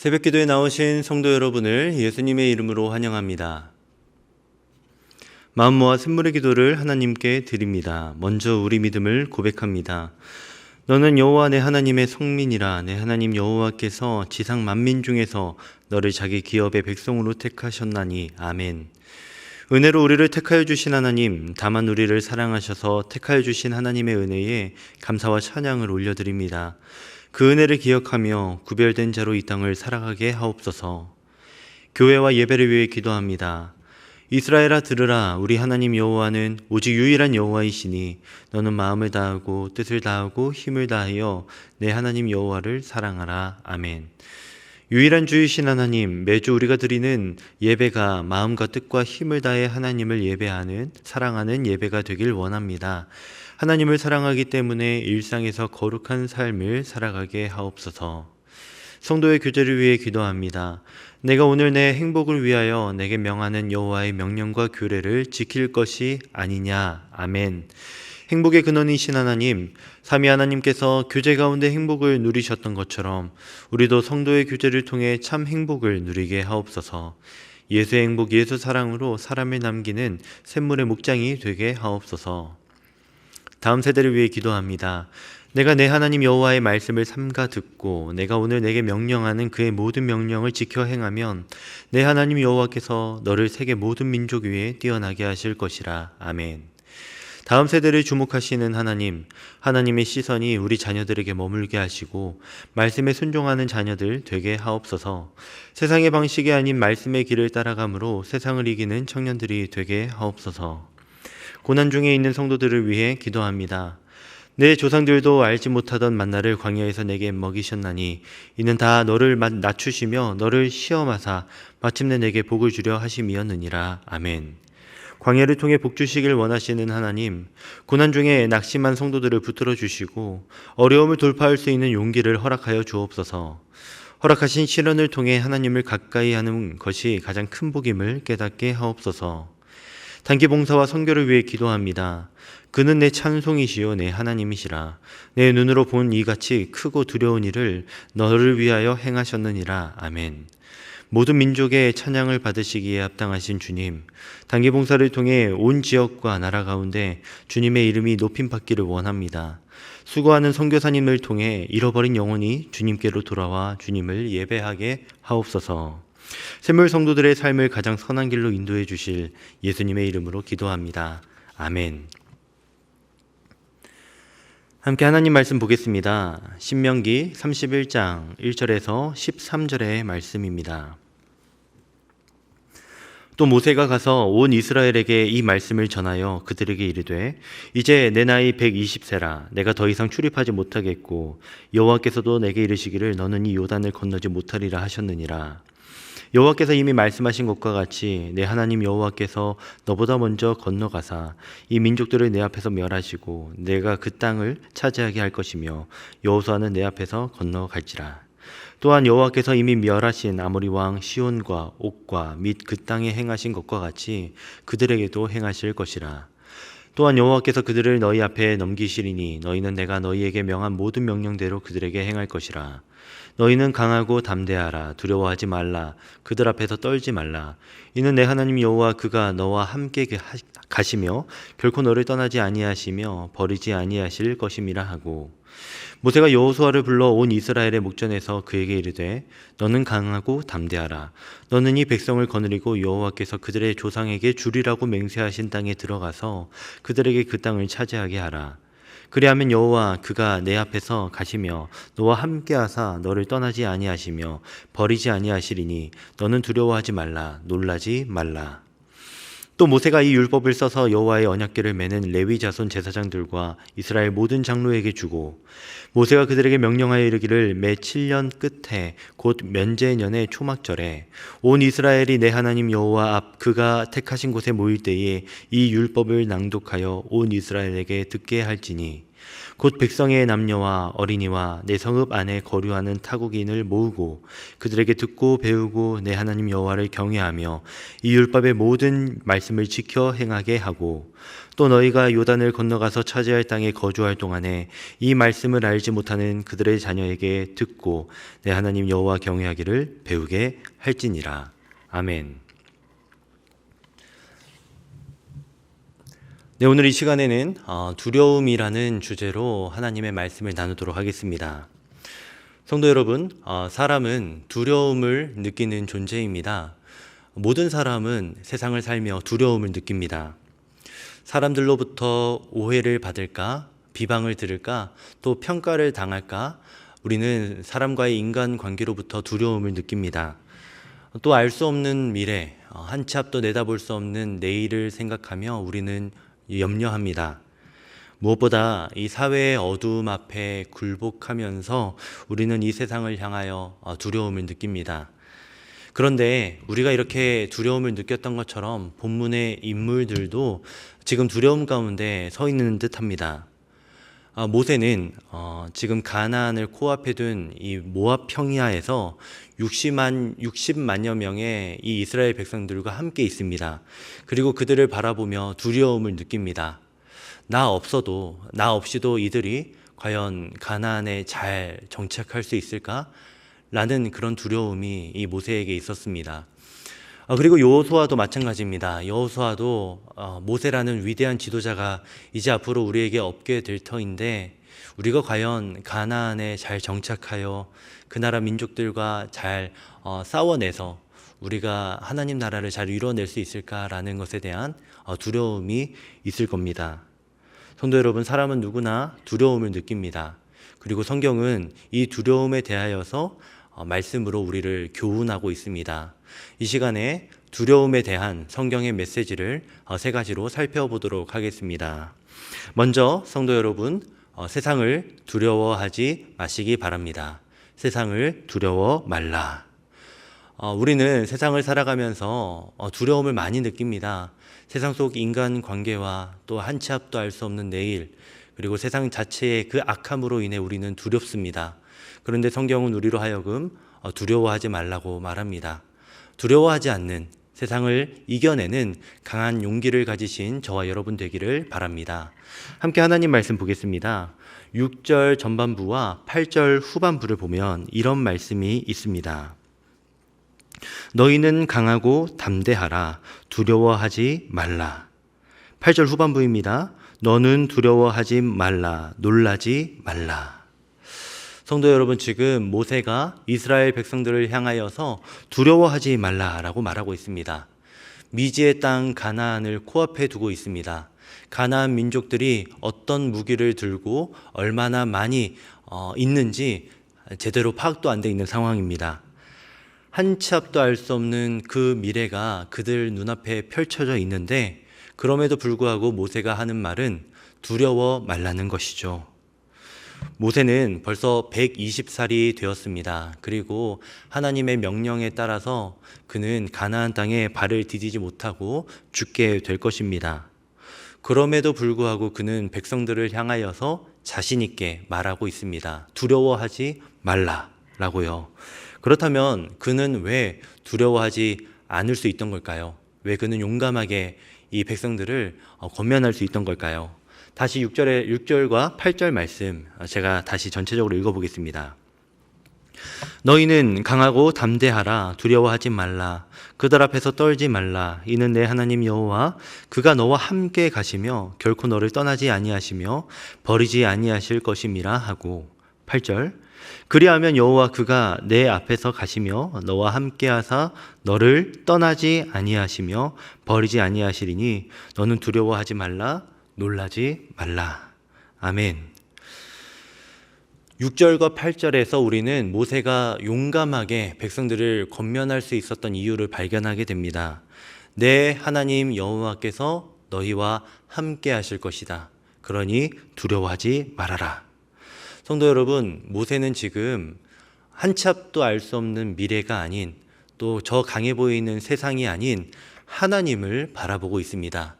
새벽기도에 나오신 성도 여러분을 예수님의 이름으로 환영합니다. 마음 모아 샘물의 기도를 하나님께 드립니다. 먼저 우리 믿음을 고백합니다. 너는 여호와 내 하나님의 성민이라. 내 하나님 여호와께서 지상 만민 중에서 너를 자기 기업의 백성으로 택하셨나니. 아멘. 은혜로 우리를 택하여 주신 하나님, 다만 우리를 사랑하셔서 택하여 주신 하나님의 은혜에 감사와 찬양을 올려드립니다. 그 은혜를 기억하며 구별된 자로 이 땅을 살아가게 하옵소서. 교회와 예배를 위해 기도합니다. 이스라엘아 들으라. 우리 하나님 여호와는 오직 유일한 여호와이시니 너는 마음을 다하고 뜻을 다하고 힘을 다하여 내 하나님 여호와를 사랑하라. 아멘. 유일한 주이신 하나님, 매주 우리가 드리는 예배가 마음과 뜻과 힘을 다해 하나님을 예배하는, 사랑하는 예배가 되길 원합니다. 하나님을 사랑하기 때문에 일상에서 거룩한 삶을 살아가게 하옵소서. 성도의 교제를 위해 기도합니다. 내가 오늘 내 행복을 위하여 내게 명하는 여호와의 명령과 규례를 지킬 것이 아니냐. 아멘. 행복의 근원이신 하나님, 삼위 하나님께서 교제 가운데 행복을 누리셨던 것처럼 우리도 성도의 교제를 통해 참 행복을 누리게 하옵소서. 예수의 행복, 예수 사랑으로 사람을 남기는 샘물의 목장이 되게 하옵소서. 다음 세대를 위해 기도합니다. 내가 내 하나님 여호와의 말씀을 삼가 듣고 내가 오늘 내게 명령하는 그의 모든 명령을 지켜 행하면 내 하나님 여호와께서 너를 세계 모든 민족 위에 뛰어나게 하실 것이라. 아멘. 다음 세대를 주목하시는 하나님, 하나님의 시선이 우리 자녀들에게 머물게 하시고 말씀에 순종하는 자녀들 되게 하옵소서. 세상의 방식이 아닌 말씀의 길을 따라감으로 세상을 이기는 청년들이 되게 하옵소서. 고난 중에 있는 성도들을 위해 기도합니다. 내 조상들도 알지 못하던 만나를 광야에서 내게 먹이셨나니 이는 다 너를 낮추시며 너를 시험하사 마침내 내게 복을 주려 하심이었느니라. 아멘. 광야를 통해 복 주시길 원하시는 하나님, 고난 중에 낙심한 성도들을 붙들어 주시고 어려움을 돌파할 수 있는 용기를 허락하여 주옵소서. 허락하신 시련을 통해 하나님을 가까이 하는 것이 가장 큰 복임을 깨닫게 하옵소서. 단기 봉사와 선교를 위해 기도합니다. 그는 내 찬송이시요 내 하나님이시라. 내 눈으로 본 이같이 크고 두려운 일을 너를 위하여 행하셨느니라. 아멘. 모든 민족의 찬양을 받으시기에 합당하신 주님, 단기 봉사를 통해 온 지역과 나라 가운데 주님의 이름이 높임받기를 원합니다. 수고하는 선교사님을 통해 잃어버린 영혼이 주님께로 돌아와 주님을 예배하게 하옵소서. 샘물 성도들의 삶을 가장 선한 길로 인도해 주실 예수님의 이름으로 기도합니다. 아멘. 함께 하나님 말씀 보겠습니다. 신명기 31장 1절에서 13절의 말씀입니다. 또 모세가 가서 온 이스라엘에게 이 말씀을 전하여 그들에게 이르되 이제 내 나이 120세라. 내가 더 이상 출입하지 못하겠고 여호와께서도 내게 이르시기를 너는 이 요단을 건너지 못하리라 하셨느니라. 여호와께서 이미 말씀하신 것과 같이 내 하나님 여호와께서 너보다 먼저 건너가사 이 민족들을 내 앞에서 멸하시고 내가 그 땅을 차지하게 할 것이며 여호수아는 내 앞에서 건너갈지라. 또한 여호와께서 이미 멸하신 아모리 왕 시온과 옥과 및 그 땅에 행하신 것과 같이 그들에게도 행하실 것이라. 또한 여호와께서 그들을 너희 앞에 넘기시리니 너희는 내가 너희에게 명한 모든 명령대로 그들에게 행할 것이라. 너희는 강하고 담대하라. 두려워하지 말라. 그들 앞에서 떨지 말라. 이는 내 하나님 여호와 그가 너와 함께 가시며 결코 너를 떠나지 아니하시며 버리지 아니하실 것임이라 하고, 모세가 여호수아를 불러 온 이스라엘의 목전에서 그에게 이르되 너는 강하고 담대하라. 너는 이 백성을 거느리고 여호와께서 그들의 조상에게 주리라고 맹세하신 땅에 들어가서 그들에게 그 땅을 차지하게 하라. 그리하면 여호와 그가 내 앞에서 가시며 너와 함께하사 너를 떠나지 아니하시며 버리지 아니하시리니 너는 두려워하지 말라. 놀라지 말라. 또 모세가 이 율법을 써서 여호와의 언약궤를 매는 레위 자손 제사장들과 이스라엘 모든 장로에게 주고, 모세가 그들에게 명령하여 이르기를 매 7년 끝에 곧 면제년의 초막절에 온 이스라엘이 내 하나님 여호와 앞 그가 택하신 곳에 모일 때에 이 율법을 낭독하여 온 이스라엘에게 듣게 할지니, 곧 백성의 남녀와 어린이와 내 성읍 안에 거류하는 타국인을 모으고 그들에게 듣고 배우고 내 하나님 여호와를 경외하며 이 율법의 모든 말씀을 지켜 행하게 하고, 또 너희가 요단을 건너가서 차지할 땅에 거주할 동안에 이 말씀을 알지 못하는 그들의 자녀에게 듣고 내 하나님 여호와 경외하기를 배우게 할지니라. 아멘. 네, 오늘 이 시간에는 두려움이라는 주제로 하나님의 말씀을 나누도록 하겠습니다. 성도 여러분, 사람은 두려움을 느끼는 존재입니다. 모든 사람은 세상을 살며 두려움을 느낍니다. 사람들로부터 오해를 받을까, 비방을 들을까, 또 평가를 당할까, 우리는 사람과의 인간관계로부터 두려움을 느낍니다. 또 알 수 없는 미래, 한 치 앞도 내다볼 수 없는 내일을 생각하며 우리는 염려합니다. 무엇보다 이 사회의 어두움 앞에 굴복하면서 우리는 이 세상을 향하여 두려움을 느낍니다. 그런데 우리가 이렇게 두려움을 느꼈던 것처럼 본문의 인물들도 지금 두려움 가운데 서 있는 듯합니다. 모세는 지금 가나안을 코앞에 둔 이 모압 평야에서 60만여 명의 이 이스라엘 백성들과 함께 있습니다. 그리고 그들을 바라보며 두려움을 느낍니다. 나 없이도 이들이 과연 가나안에 잘 정착할 수 있을까? 라는 그런 두려움이 이 모세에게 있었습니다. 그리고 여호수아도 마찬가지입니다. 여호수아도 모세라는 위대한 지도자가 이제 앞으로 우리에게 없게 될 터인데 우리가 과연 가나안에 잘 정착하여 그 나라 민족들과 잘 싸워내서 우리가 하나님 나라를 잘 이뤄낼 수 있을까라는 것에 대한 두려움이 있을 겁니다. 성도 여러분, 사람은 누구나 두려움을 느낍니다. 그리고 성경은 이 두려움에 대하여서 말씀으로 우리를 교훈하고 있습니다. 이 시간에 두려움에 대한 성경의 메시지를 세 가지로 살펴보도록 하겠습니다. 먼저 성도 여러분, 세상을 두려워하지 마시기 바랍니다. 세상을 두려워 말라. 우리는 세상을 살아가면서 두려움을 많이 느낍니다. 세상 속 인간 관계와 또 한 치 앞도 알 수 없는 내일, 그리고 세상 자체의 그 악함으로 인해 우리는 두렵습니다. 그런데 성경은 우리로 하여금 두려워하지 말라고 말합니다. 두려워하지 않는, 세상을 이겨내는 강한 용기를 가지신 저와 여러분 되기를 바랍니다. 함께 하나님 말씀 보겠습니다. 6절 전반부와 8절 후반부를 보면 이런 말씀이 있습니다. 너희는 강하고 담대하라. 두려워하지 말라. 8절 후반부입니다. 너는 두려워하지 말라. 놀라지 말라. 성도 여러분, 지금 모세가 이스라엘 백성들을 향하여서 두려워하지 말라라고 말하고 있습니다. 미지의 땅 가나안을 코앞에 두고 있습니다. 가나안 민족들이 어떤 무기를 들고 얼마나 많이 있는지 제대로 파악도 안 돼 있는 상황입니다. 한 치 앞도 알 수 없는 그 미래가 그들 눈앞에 펼쳐져 있는데 그럼에도 불구하고 모세가 하는 말은 두려워 말라는 것이죠. 모세는 벌써 120살이 되었습니다. 그리고 하나님의 명령에 따라서 그는 가나안 땅에 발을 디디지 못하고 죽게 될 것입니다. 그럼에도 불구하고 그는 백성들을 향하여서 자신 있게 말하고 있습니다. 두려워하지 말라라고요. 그렇다면 그는 왜 두려워하지 않을 수 있던 걸까요? 왜 그는 용감하게 이 백성들을 권면할 수 있던 걸까요? 다시 6절과 8절 말씀 제가 다시 전체적으로 읽어보겠습니다. 너희는 강하고 담대하라. 두려워하지 말라. 그들 앞에서 떨지 말라. 이는 내 하나님 여호와 그가 너와 함께 가시며 결코 너를 떠나지 아니하시며 버리지 아니하실 것임이라 하고. 8절 그리하면 여호와 그가 내 앞에서 가시며 너와 함께 하사 너를 떠나지 아니하시며 버리지 아니하시리니 너는 두려워하지 말라. 놀라지 말라. 아멘. 6절과 8절에서 우리는 모세가 용감하게 백성들을 권면할 수 있었던 이유를 발견하게 됩니다. 내 하나님 여호와께서 너희와 함께 하실 것이다. 그러니 두려워하지 말아라. 성도 여러분, 모세는 지금 한 치 앞도 알 수 없는 미래가 아닌, 또 저 강해 보이는 세상이 아닌 하나님을 바라보고 있습니다.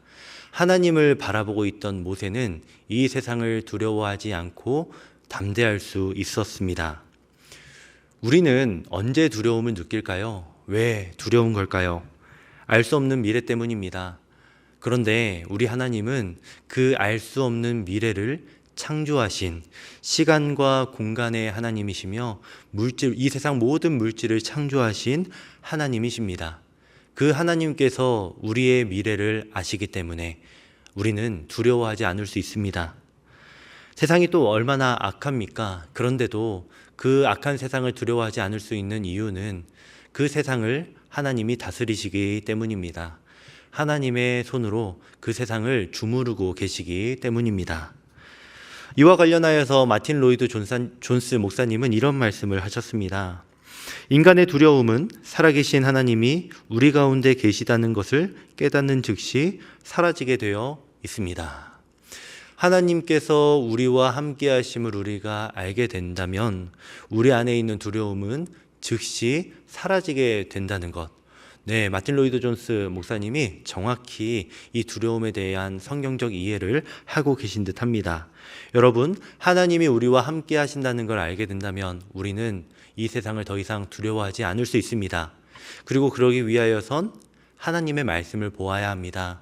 하나님을 바라보고 있던 모세는 이 세상을 두려워하지 않고 담대할 수 있었습니다. 우리는 언제 두려움을 느낄까요? 왜 두려운 걸까요? 알 수 없는 미래 때문입니다. 그런데 우리 하나님은 그 알 수 없는 미래를 창조하신 시간과 공간의 하나님이시며 이 세상 모든 물질을 창조하신 하나님이십니다. 그 하나님께서 우리의 미래를 아시기 때문에 우리는 두려워하지 않을 수 있습니다. 세상이 또 얼마나 악합니까? 그런데도 그 악한 세상을 두려워하지 않을 수 있는 이유는 그 세상을 하나님이 다스리시기 때문입니다. 하나님의 손으로 그 세상을 주무르고 계시기 때문입니다. 이와 관련하여서 마틴 로이드 존스 목사님은 이런 말씀을 하셨습니다. 인간의 두려움은 살아계신 하나님이 우리 가운데 계시다는 것을 깨닫는 즉시 사라지게 되어 있습니다. 하나님께서 우리와 함께 하심을 우리가 알게 된다면 우리 안에 있는 두려움은 즉시 사라지게 된다는 것. 네, 마틴 로이드 존스 목사님이 정확히 이 두려움에 대한 성경적 이해를 하고 계신 듯 합니다. 여러분, 하나님이 우리와 함께 하신다는 걸 알게 된다면 우리는 이 세상을 더 이상 두려워하지 않을 수 있습니다. 그리고 그러기 위하여선 하나님의 말씀을 보아야 합니다.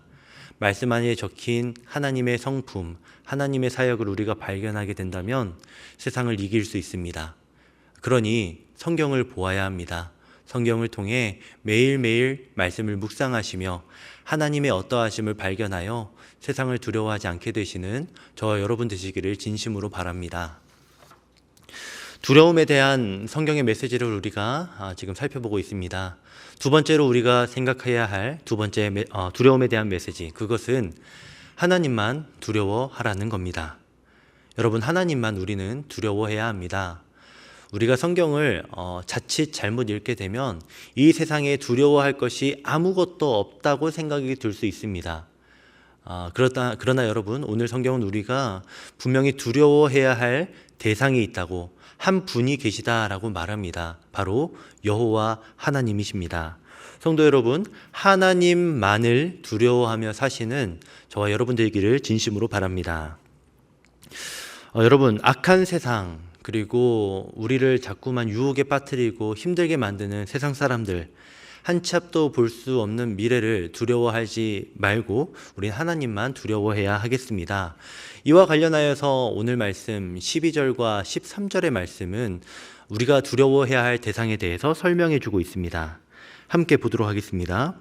말씀 안에 적힌 하나님의 성품, 하나님의 사역을 우리가 발견하게 된다면 세상을 이길 수 있습니다. 그러니 성경을 보아야 합니다. 성경을 통해 매일매일 말씀을 묵상하시며 하나님의 어떠하심을 발견하여 세상을 두려워하지 않게 되시는 저와 여러분 되시기를 진심으로 바랍니다. 두려움에 대한 성경의 메시지를 우리가 지금 살펴보고 있습니다. 두 번째로 우리가 생각해야 할 두려움에 대한 메시지, 그것은 하나님만 두려워하라는 겁니다. 여러분, 하나님만 우리는 두려워해야 합니다. 우리가 성경을 자칫 잘못 읽게 되면 이 세상에 두려워할 것이 아무것도 없다고 생각이 들 수 있습니다. 그러나 여러분, 오늘 성경은 우리가 분명히 두려워해야 할 대상이 있다고, 한 분이 계시다라고 말합니다. 바로 여호와 하나님이십니다. 성도 여러분, 하나님만을 두려워하며 사시는 저와 여러분 되기를 진심으로 바랍니다. 여러분, 악한 세상, 그리고 우리를 자꾸만 유혹에 빠뜨리고 힘들게 만드는 세상 사람들, 한치 앞도 볼 수 없는 미래를 두려워하지 말고 우린 하나님만 두려워해야 하겠습니다. 이와 관련하여서 오늘 말씀 12절과 13절의 말씀은 우리가 두려워해야 할 대상에 대해서 설명해 주고 있습니다. 함께 보도록 하겠습니다.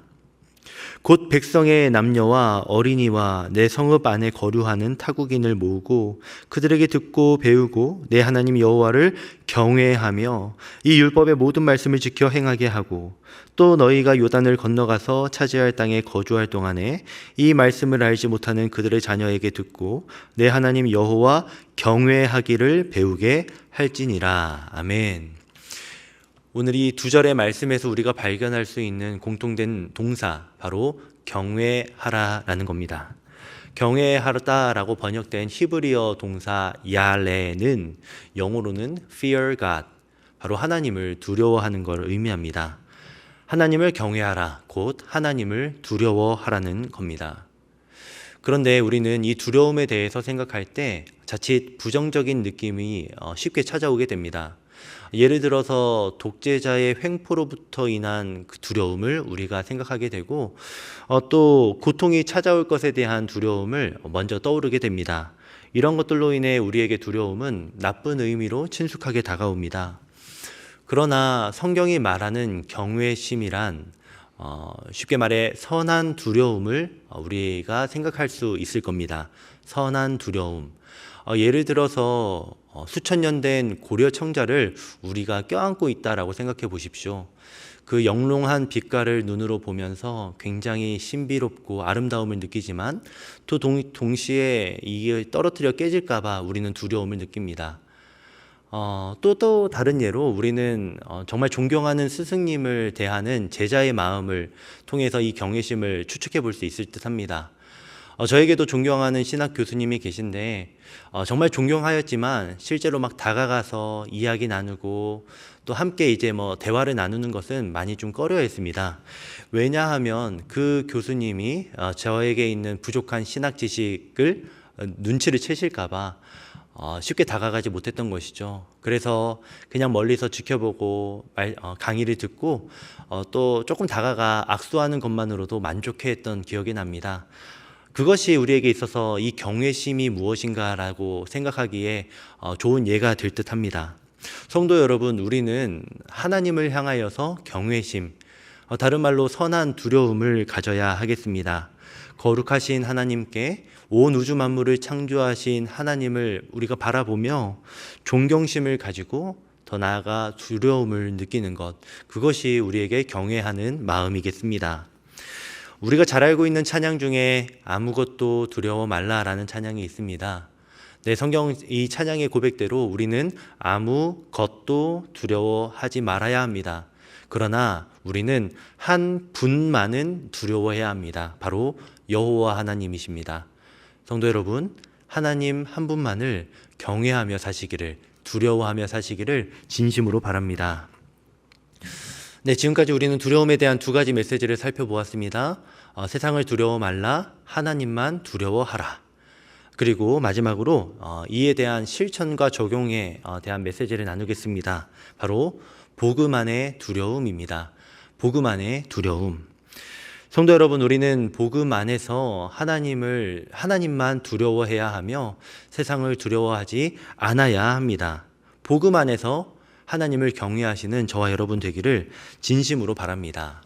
곧 백성의 남녀와 어린이와 내 성읍 안에 거류하는 타국인을 모으고 그들에게 듣고 배우고 내 하나님 여호와를 경외하며 이 율법의 모든 말씀을 지켜 행하게 하고 또 너희가 요단을 건너가서 차지할 땅에 거주할 동안에 이 말씀을 알지 못하는 그들의 자녀에게 듣고 내 하나님 여호와 경외하기를 배우게 할지니라. 아멘. 오늘 이 두 절의 말씀에서 우리가 발견할 수 있는 공통된 동사, 바로 경외하라라는 겁니다. 경외하다라고 번역된 히브리어 동사 야레는 영어로는 fear God, 바로 하나님을 두려워하는 걸 의미합니다. 하나님을 경외하라, 곧 하나님을 두려워하라는 겁니다. 그런데 우리는 이 두려움에 대해서 생각할 때 자칫 부정적인 느낌이 쉽게 찾아오게 됩니다. 예를 들어서 독재자의 횡포로부터 인한 그 두려움을 우리가 생각하게 되고 또 고통이 찾아올 것에 대한 두려움을 먼저 떠오르게 됩니다. 이런 것들로 인해 우리에게 두려움은 나쁜 의미로 친숙하게 다가옵니다. 그러나 성경이 말하는 경외심이란 쉽게 말해 선한 두려움을 우리가 생각할 수 있을 겁니다. 선한 두려움. 예를 들어서 수천 년 된 고려 청자를 우리가 껴안고 있다라고 생각해 보십시오. 그 영롱한 빛깔을 눈으로 보면서 굉장히 신비롭고 아름다움을 느끼지만 또 동시에 이게 떨어뜨려 깨질까 봐 우리는 두려움을 느낍니다. 또 다른 예로 우리는 정말 존경하는 스승님을 대하는 제자의 마음을 통해서 이 경외심을 추측해 볼 수 있을 듯 합니다. 저에게도 존경하는 신학 교수님이 계신데 정말 존경하였지만 실제로 막 다가가서 이야기 나누고 또 함께 이제 대화를 나누는 것은 많이 좀 꺼려했습니다. 왜냐하면 그 교수님이 저에게 있는 부족한 신학 지식을 눈치를 채실까 봐 쉽게 다가가지 못했던 것이죠. 그래서 그냥 멀리서 지켜보고 강의를 듣고 또 조금 다가가 악수하는 것만으로도 만족해했던 기억이 납니다. 그것이 우리에게 있어서 이 경외심이 무엇인가라고 생각하기에 좋은 예가 될 듯합니다. 성도 여러분, 우리는 하나님을 향하여서 경외심, 다른 말로 선한 두려움을 가져야 하겠습니다. 거룩하신 하나님께 온 우주 만물을 창조하신 하나님을 우리가 바라보며 존경심을 가지고 더 나아가 두려움을 느끼는 것, 그것이 우리에게 경외하는 마음이겠습니다. 우리가 잘 알고 있는 찬양 중에 아무것도 두려워 말라라는 찬양이 있습니다. 네, 성경 이 찬양의 고백대로 우리는 아무것도 두려워하지 말아야 합니다. 그러나 우리는 한 분만은 두려워해야 합니다. 바로 여호와 하나님이십니다. 성도 여러분, 하나님 한 분만을 경외하며 사시기를, 두려워하며 사시기를 진심으로 바랍니다. 네, 지금까지 우리는 두려움에 대한 두 가지 메시지를 살펴보았습니다. 세상을 두려워 말라, 하나님만 두려워하라. 그리고 마지막으로 이에 대한 실천과 적용에 대한 메시지를 나누겠습니다. 바로 복음 안의 두려움입니다. 복음 안의 두려움. 성도 여러분, 우리는 복음 안에서 하나님만 두려워해야 하며 세상을 두려워하지 않아야 합니다. 복음 안에서 하나님을 경외하시는 저와 여러분 되기를 진심으로 바랍니다.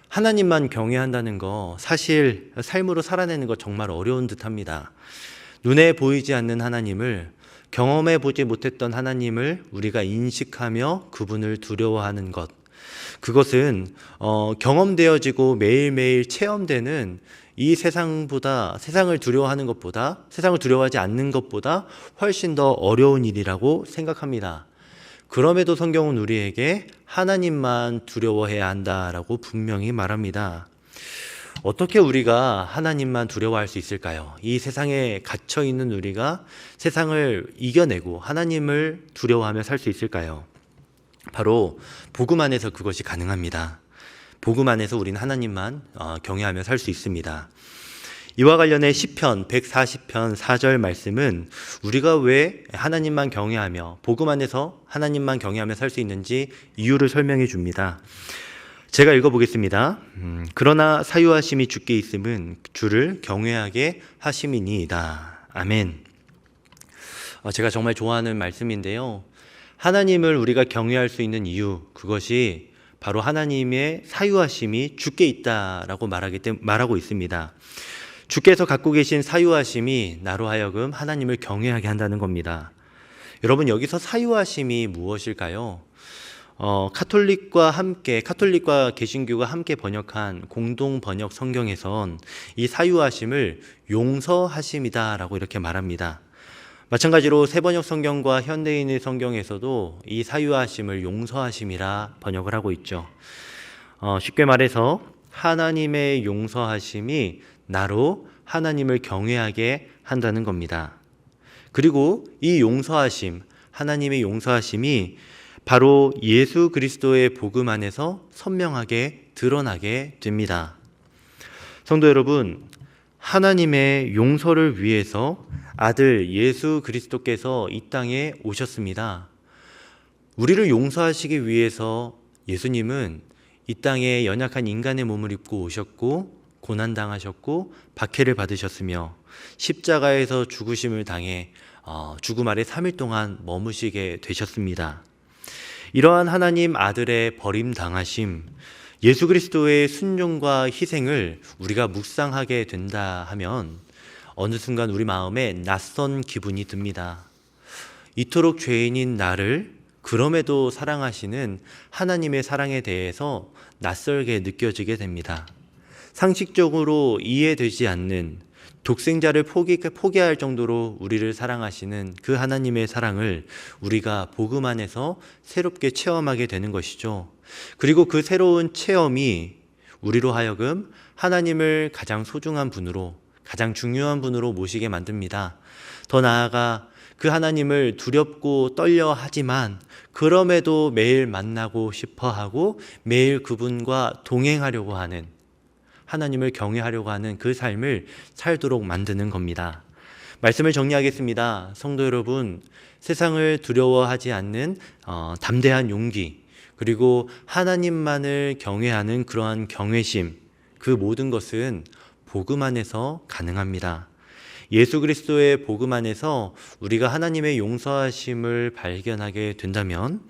하나님만 경외한다는 거 사실 삶으로 살아내는 거 정말 어려운 듯합니다. 눈에 보이지 않는 하나님을, 경험해 보지 못했던 하나님을 우리가 인식하며 그분을 두려워하는 것, 그것은 경험되어지고 매일매일 체험되는 이 세상을 두려워하지 않는 것보다 훨씬 더 어려운 일이라고 생각합니다. 그럼에도 성경은 우리에게 하나님만 두려워해야 한다라고 분명히 말합니다. 어떻게 우리가 하나님만 두려워할 수 있을까요? 이 세상에 갇혀 있는 우리가 세상을 이겨내고 하나님을 두려워하며 살 수 있을까요? 바로 복음 안에서 그것이 가능합니다. 복음 안에서 우리는 하나님만 경외하며 살 수 있습니다. 이와 관련해 시편 140편 4절 말씀은 우리가 왜 하나님만 경외하며 복음 안에서 하나님만 경외하며 살 수 있는지 이유를 설명해 줍니다. 제가 읽어보겠습니다. 그러나 사유하심이 주께 있음은 주를 경외하게 하심이니이다. 아멘. 제가 정말 좋아하는 말씀인데요. 하나님을 우리가 경외할 수 있는 이유, 그것이 바로 하나님의 사유하심이 주께 있다라고 말하고 있습니다. 주께서 갖고 계신 사유하심이 나로 하여금 하나님을 경외하게 한다는 겁니다. 여러분, 여기서 사유하심이 무엇일까요? 카톨릭과 개신교가 함께 번역한 공동 번역 성경에선 이 사유하심을 용서하심이다라고 이렇게 말합니다. 마찬가지로 새번역 성경과 현대인의 성경에서도 이 사유하심을 용서하심이라 번역을 하고 있죠. 쉽게 말해서 하나님의 용서하심이 나로 하나님을 경외하게 한다는 겁니다. 그리고 이 용서하심, 하나님의 용서하심이 바로 예수 그리스도의 복음 안에서 선명하게 드러나게 됩니다. 성도 여러분, 하나님의 용서를 위해서 아들 예수 그리스도께서 이 땅에 오셨습니다. 우리를 용서하시기 위해서 예수님은 이 땅에 연약한 인간의 몸을 입고 오셨고 고난당하셨고 박해를 받으셨으며 십자가에서 죽으심을 당해 죽음 아래 3일 동안 머무시게 되셨습니다. 이러한 하나님 아들의 버림당하심, 예수 그리스도의 순종과 희생을 우리가 묵상하게 된다 하면 어느 순간 우리 마음에 낯선 기분이 듭니다. 이토록 죄인인 나를 그럼에도 사랑하시는 하나님의 사랑에 대해서 낯설게 느껴지게 됩니다. 상식적으로 이해되지 않는, 독생자를 포기할 정도로 우리를 사랑하시는 그 하나님의 사랑을 우리가 복음 안에서 새롭게 체험하게 되는 것이죠. 그리고 그 새로운 체험이 우리로 하여금 하나님을 가장 소중한 분으로, 가장 중요한 분으로 모시게 만듭니다. 더 나아가 그 하나님을 두렵고 떨려 하지만 그럼에도 매일 만나고 싶어 하고 매일 그분과 동행하려고 하는, 하나님을 경외하려고 하는 그 삶을 살도록 만드는 겁니다. 말씀을 정리하겠습니다. 성도 여러분, 세상을 두려워하지 않는 담대한 용기, 그리고 하나님만을 경외하는 그러한 경외심, 그 모든 것은 복음 안에서 가능합니다. 예수 그리스도의 복음 안에서 우리가 하나님의 용서하심을 발견하게 된다면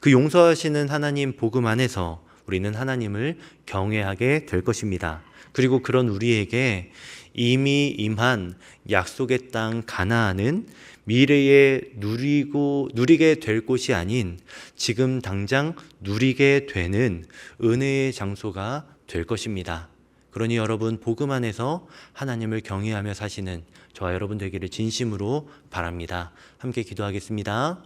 그 용서하시는 하나님 복음 안에서 우리는 하나님을 경외하게 될 것입니다. 그리고 그런 우리에게 이미 임한 약속의 땅 가나안은 미래에 누리게 될 곳이 아닌 지금 당장 누리게 되는 은혜의 장소가 될 것입니다. 그러니 여러분, 복음 안에서 하나님을 경외하며 사시는 저와 여러분 되기를 진심으로 바랍니다. 함께 기도하겠습니다.